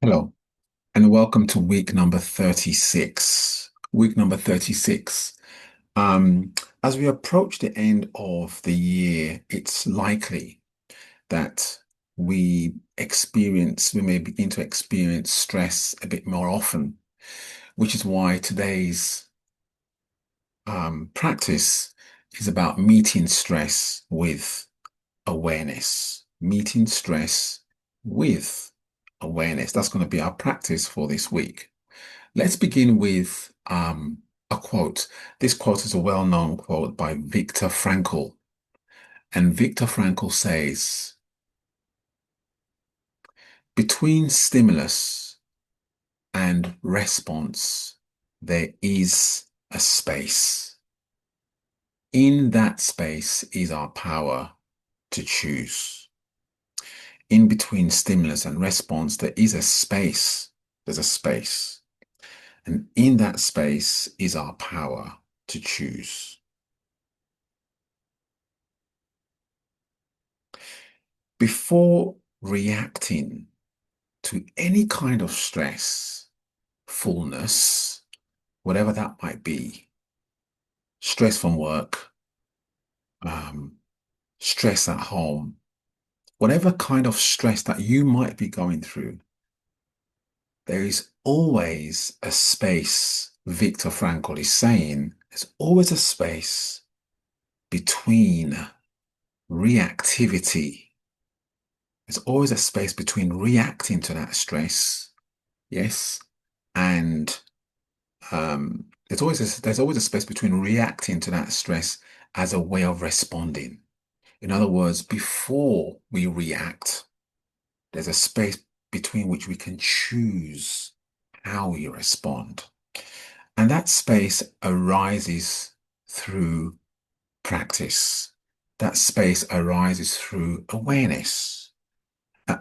Hello, and welcome to week number 36. Week number 36. Um, as we approach the end of the year, it's likely that we may begin to experience stress a bit more often, which is why today's practice is about meeting stress with awareness. Meeting stress with awareness. That's going to be our practice for this week. Let's begin with a quote. This quote is a well-known quote by Viktor Frankl. And Viktor Frankl says, between stimulus and response, there is a space. In that space is our power to choose. In between stimulus and response, there is a space. There's a space. And in that space is our power to choose. Before reacting to any kind of stress, fullness, whatever that might be, stress from work, um, stress at home, whatever kind of stress that you might be going through, there is always a space. Viktor Frankl is saying there's always a space between reactivity. There's always a space between reacting to that stress, yes, and there's always a space between reacting to that stress as a way of responding. In other words, before we react, there's a space between which we can choose how we respond. And that space arises through practice. That space arises through awareness.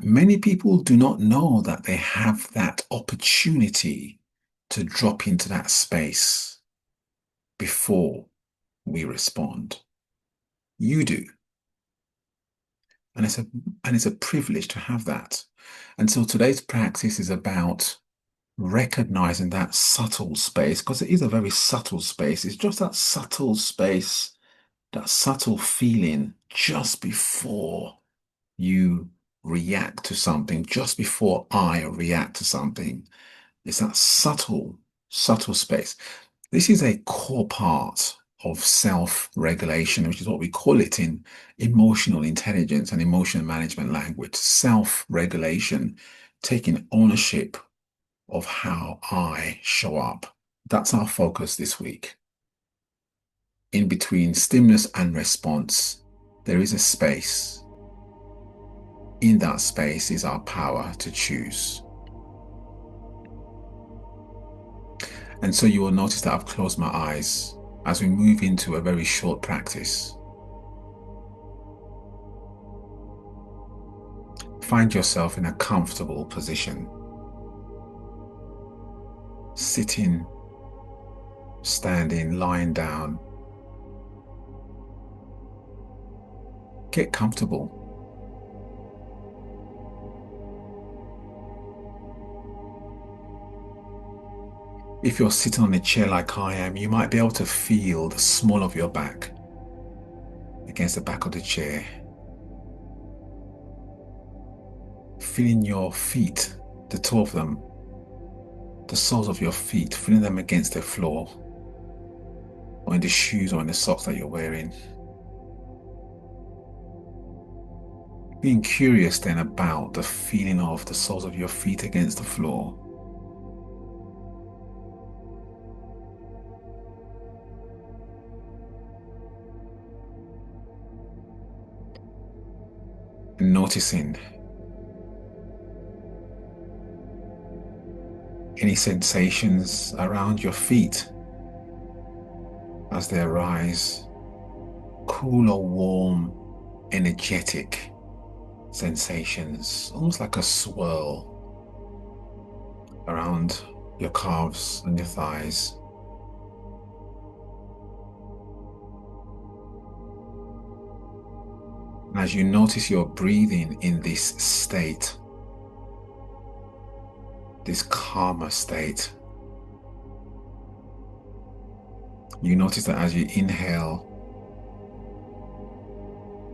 Many people do not know that they have that opportunity to drop into that space before we respond. You do. And it's a privilege to have that. And so today's practice is about recognizing that subtle space, because it is a very subtle space. It's just that subtle space, that subtle feeling just before you react to something, just before I react to something. It's that subtle space. This is a core part of self-regulation, which is what we call it in emotional intelligence and emotional management language. Self-regulation, taking ownership of how I show up. That's our focus this week. In between stimulus and response, there is a space. In that space is our power to choose. And so you will notice that I've closed my eyes as we move into a very short practice. Find yourself in a comfortable position. Sitting, standing, lying down. Get comfortable. If you're sitting on a chair like I am, you might be able to feel the small of your back against the back of the chair. Feeling your feet, the two of them, the soles of your feet, feeling them against the floor, or in the shoes or in the socks that you're wearing. Being curious then about the feeling of the soles of your feet against the floor. And noticing any sensations around your feet as they arise, cool or warm, energetic sensations, almost like a swirl around your calves and your thighs. And as you notice your breathing in this state, this calmer state. You notice that as you inhale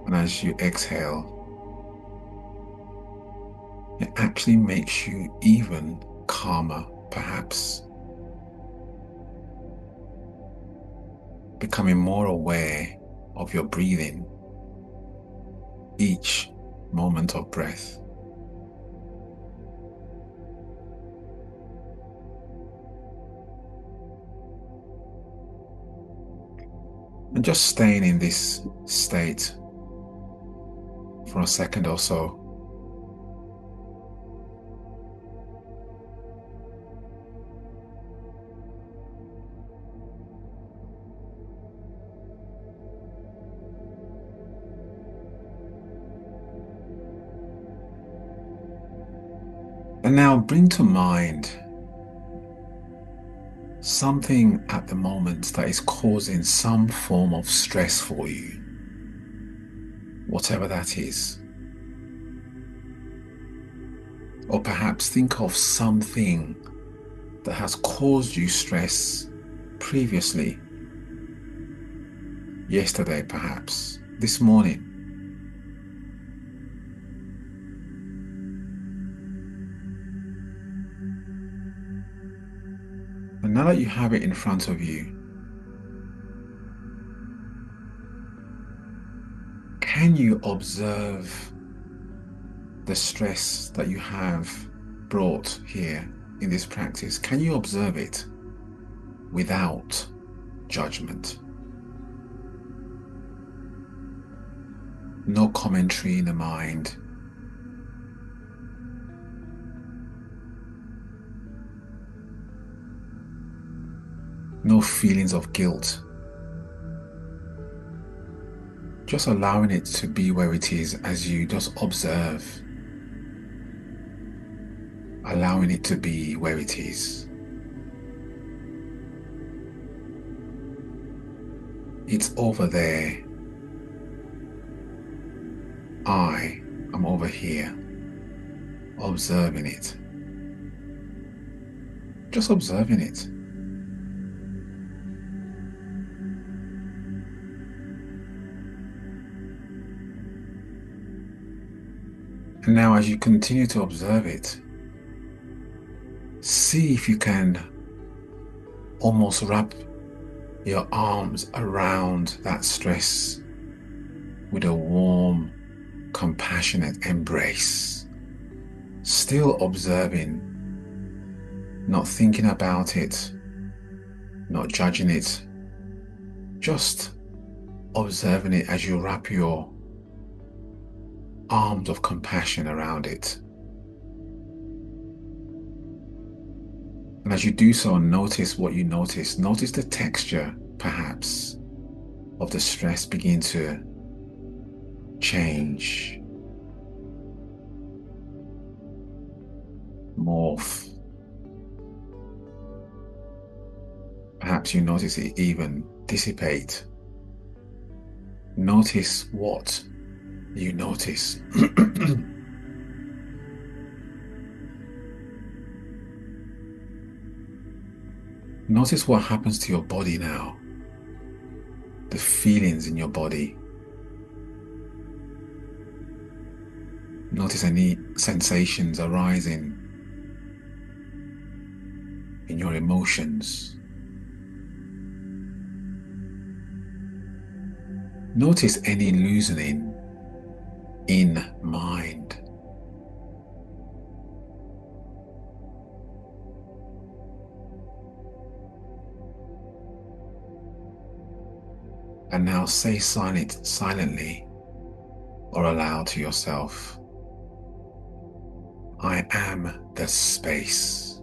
and as you exhale, it actually makes you even calmer, perhaps. Becoming more aware of your breathing, each moment of breath. And just staying in this state for a second or so. And now bring to mind something at the moment that is causing some form of stress for you, whatever that is. Or perhaps think of something that has caused you stress previously, yesterday perhaps, this morning. And now that you have it in front of you, can you observe the stress that you have brought here in this practice? Can you observe it without judgment? No commentary in the mind. No feelings of guilt. Just allowing it to be where it is as you just observe. Allowing it to be where it is. It's over there. I am over here, observing it. Just observing it. And now as you continue to observe it, see if you can almost wrap your arms around that stress with a warm, compassionate embrace. Still observing, not thinking about it, not judging it, just observing it as you wrap your arms of compassion around it. And as you do so, notice what you notice. Notice the texture, perhaps, of the stress begin to change, morph. Perhaps you notice it even dissipate. Notice what you notice. Notice what happens to your body now, the feelings in your body. Notice any sensations arising in your emotions. Notice any loosening in mind. And now say silently or aloud to yourself, I am the space.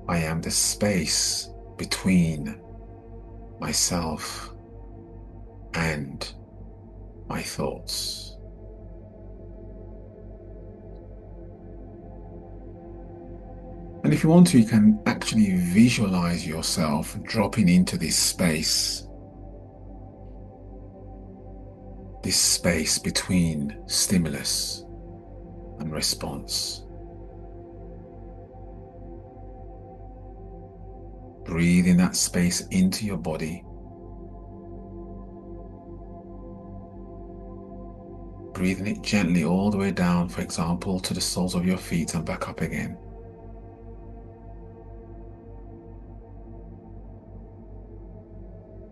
I am the space between myself and my thoughts. And if you want to, you can actually visualize yourself dropping into this space. this space between stimulus and response. Breathing that space into your body. Breathing it gently all the way down, for example, to the soles of your feet and back up again.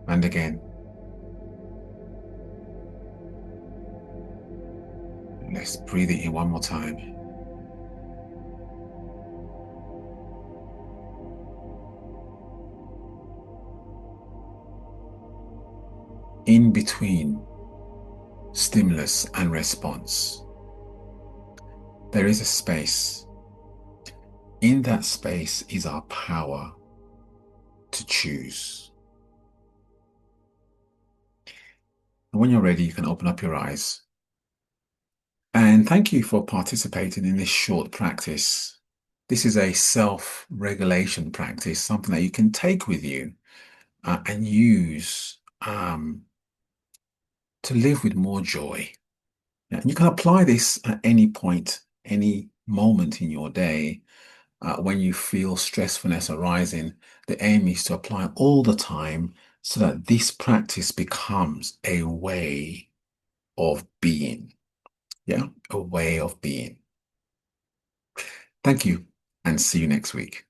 And again. Let's breathe it in one more time. In between stimulus and response, there is a space. In that space is our power to choose. And when you're ready, you can open up your eyes. And thank you for participating in this short practice. This is a self-regulation practice, something that you can take with you and use to live with more joy. And you can apply this at any point, any moment in your day when you feel stressfulness arising. The aim is to apply all the time so that this practice becomes a way of being. Yeah, a way of being. Thank you, and see you next week.